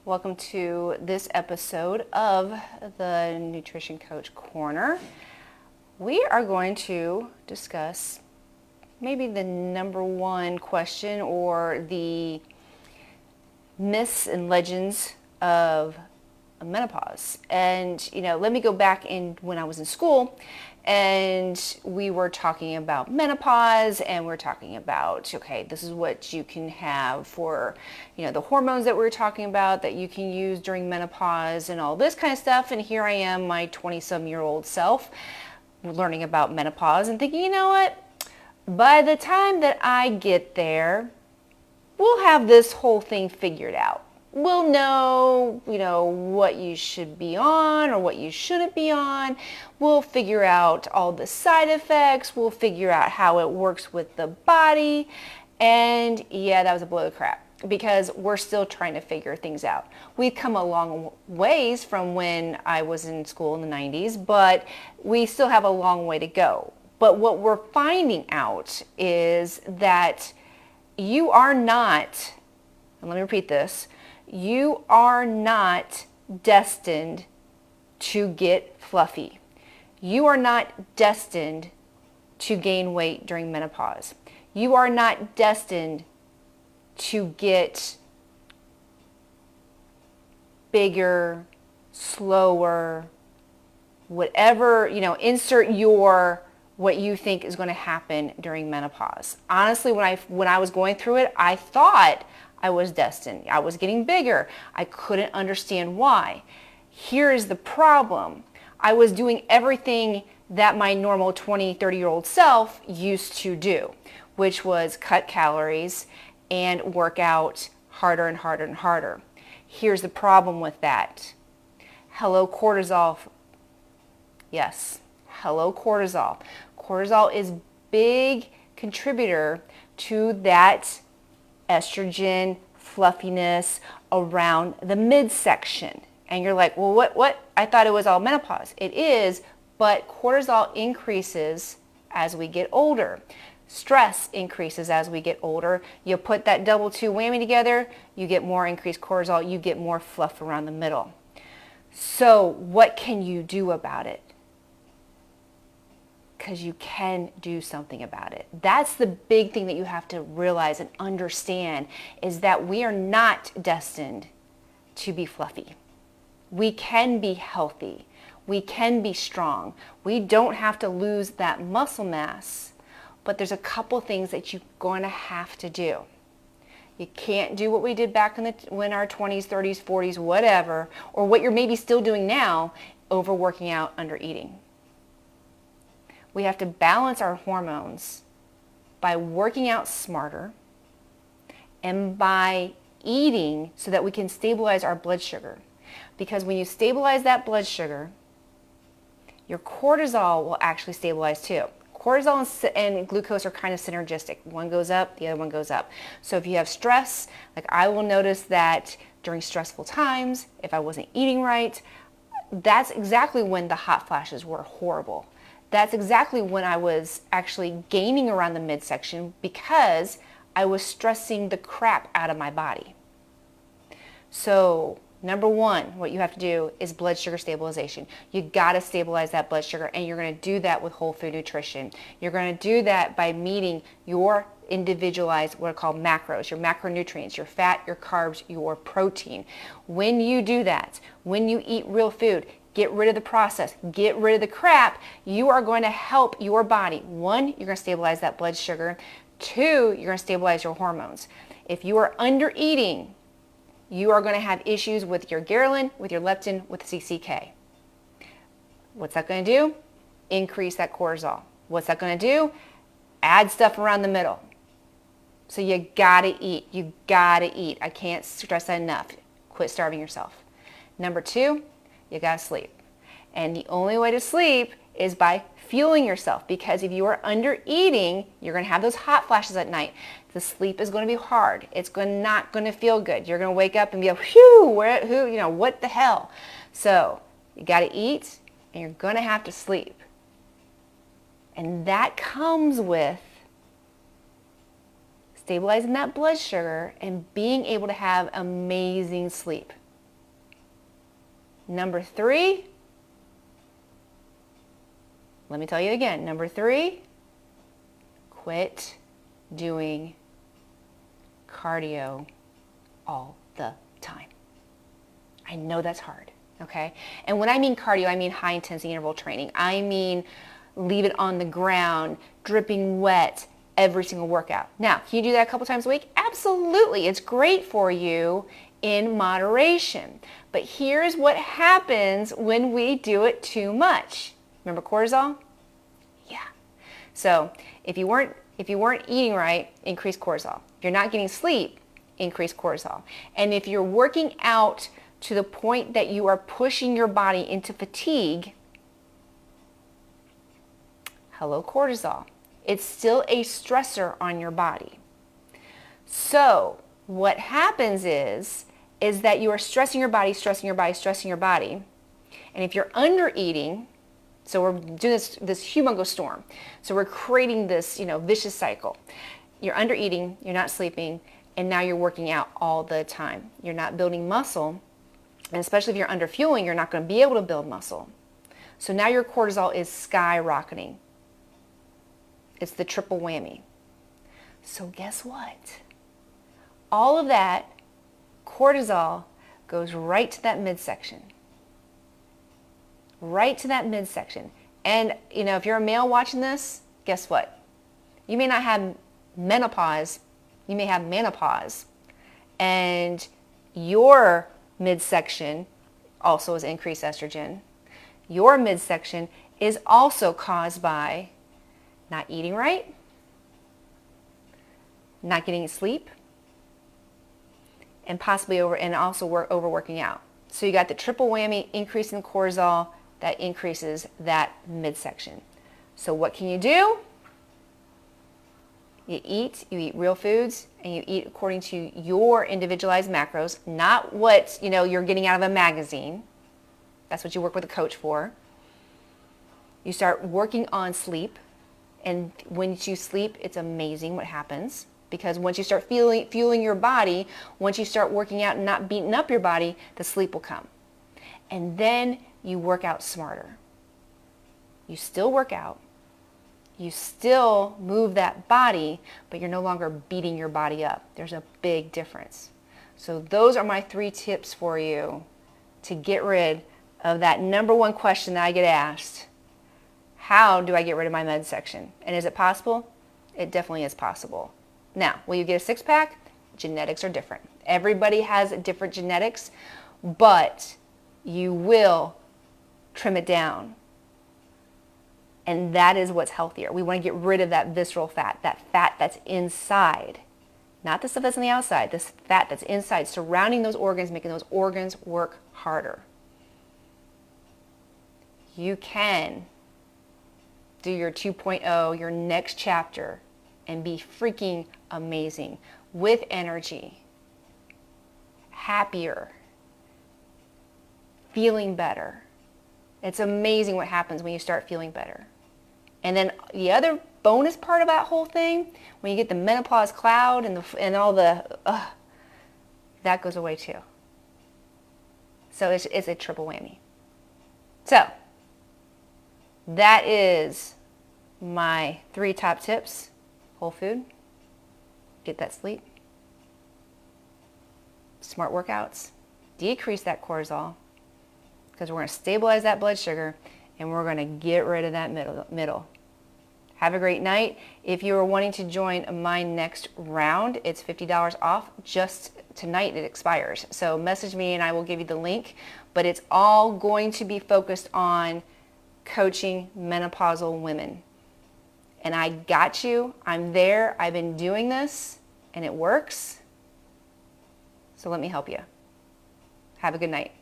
Welcome to this episode of the Nutrition Coach Corner. We are going to discuss maybe the number one question or the myths and legends of menopause. And, let me go back in when I was in school and we were talking about menopause and we're talking about, okay, this is what you can have for, the hormones that we were talking about that you can use during menopause and all this kind of stuff. And here I am, my 20-some-year-old self, learning about menopause and thinking, you know what? By the time that I get there, we'll have this whole thing figured out. We'll know, what you should be on or what you shouldn't be on. We'll figure out all the side effects. We'll figure out how it works with the body. And yeah, that was a blow of crap because we're still trying to figure things out. We've come a long ways from when I was in school in the 90s, but we still have a long way to go. But what we're finding out is that you are not, and let me repeat this, you are not destined to get fluffy. You are not destined to gain weight during menopause. You are not destined to get bigger, slower, whatever, insert what you think is going to happen during menopause. Honestly, when I was going through it, I thought I was destined. I was getting bigger. I couldn't understand why. Here is the problem. I was doing everything that my normal 20, 30-year-old self used to do, which was cut calories and work out harder and harder and harder. Here's the problem with that. Hello, cortisol. Yes, hello, cortisol. Cortisol is a big contributor to that estrogen fluffiness around the midsection. And you're like, well, what? I thought it was all menopause. It is, but cortisol increases as we get older. Stress increases as we get older. You put that double two whammy together, you get more increased cortisol, you get more fluff around the middle. So what can you do about it? Because you can do something about it. That's the big thing that you have to realize and understand is that we are not destined to be fluffy. We can be healthy. We can be strong. We don't have to lose that muscle mass, but there's a couple things that you're going to have to do. You can't do what we did back when our 20s, 30s, 40s, whatever, or what you're maybe still doing now, overworking out, under eating. We have to balance our hormones by working out smarter and by eating so that we can stabilize our blood sugar. Because when you stabilize that blood sugar, your cortisol will actually stabilize too. Cortisol and glucose are kind of synergistic. One goes up, the other one goes up. So if you have stress, like I will notice that during stressful times, if I wasn't eating right, that's exactly when the hot flashes were horrible. That's exactly when I was actually gaining around the midsection because I was stressing the crap out of my body. So number one, what you have to do is blood sugar stabilization. You got to stabilize that blood sugar, and you're going to do that with whole food nutrition. You're going to do that by meeting your individualized, what are called macros, your macronutrients, your fat, your carbs, your protein. When you do that, when you eat real food, get rid of the process, get rid of the crap, you are going to help your body. One, you're going to stabilize that blood sugar. Two, you're going to stabilize your hormones. If you are under eating, you are going to have issues with your ghrelin, with your leptin, with CCK. What's that going to do? Increase that cortisol. What's that going to do? Add stuff around the middle. So you got to eat. You got to eat. I can't stress that enough. Quit starving yourself. Number two, you got to sleep. And the only way to sleep is by fueling yourself, because if you are under eating, you're going to have those hot flashes at night. The sleep is going to be hard. It's not going to feel good. You're going to wake up and be like, whew, what the hell? So you got to eat and you're going to have to sleep. And that comes with stabilizing that blood sugar and being able to have amazing sleep. Number 3, let me tell you again. Number 3, quit doing cardio all the time. I know that's hard, okay? And when I mean cardio, I mean high intensity interval training. I mean leave it on the ground, dripping wet every single workout. Now, can you do that a couple times a week? Absolutely. It's great for you in moderation. But here's what happens when we do it too much. Remember cortisol? Yeah. So if you weren't eating right, increase cortisol. If you're not getting sleep, increase cortisol. And if you're working out to the point that you are pushing your body into fatigue, hello cortisol. It's still a stressor on your body. So what happens is that you are stressing your body, stressing your body, stressing your body. And if you're under eating, so we're doing this humongous storm. So we're creating this, vicious cycle. You're under eating, you're not sleeping, and now you're working out all the time. You're not building muscle, and especially if you're under fueling, you're not going to be able to build muscle. So now your cortisol is skyrocketing. It's the triple whammy. So guess what? All of that cortisol goes right to that midsection. Right to that midsection. And, if you're a male watching this, guess what? You may not have menopause. You may have menopause. And your midsection also is increased estrogen. Your midsection is also caused by not eating right, not getting sleep, and possibly overworking out. So you got the triple whammy, increase in cortisol, that increases that midsection. So what can you do? You eat real foods, and you eat according to your individualized macros, not what you're getting out of a magazine. That's what you work with a coach for. You start working on sleep, and when you sleep, it's amazing what happens. Because once you start fueling your body, once you start working out and not beating up your body, the sleep will come. And then you work out smarter. You still work out. You still move that body, but you're no longer beating your body up. There's a big difference. So those are my 3 tips for you to get rid of that number 1 question that I get asked. How do I get rid of my midsection? And is it possible? It definitely is possible. Now, will you get a 6-pack? Genetics are different. Everybody has different genetics, but you will trim it down. And that is what's healthier. We want to get rid of that visceral fat, that fat that's inside. Not the stuff that's on the outside, this fat that's inside, surrounding those organs, making those organs work harder. You can do your 2.0, your next chapter, and be freaking amazing with energy, happier, feeling better. It's amazing what happens when you start feeling better. And then the other bonus part of that whole thing, when you get the menopause cloud and all the, that goes away too. So it's a triple whammy. So that is my 3 top tips. Whole food, get that sleep, smart workouts, decrease that cortisol, because we're going to stabilize that blood sugar, and we're going to get rid of that middle. Have a great night. If you are wanting to join my next round, it's $50 off. Just tonight it expires. So message me and I will give you the link. But it's all going to be focused on coaching menopausal women. And I got you. I'm there. I've been doing this, and it works. So let me help you. Have a good night.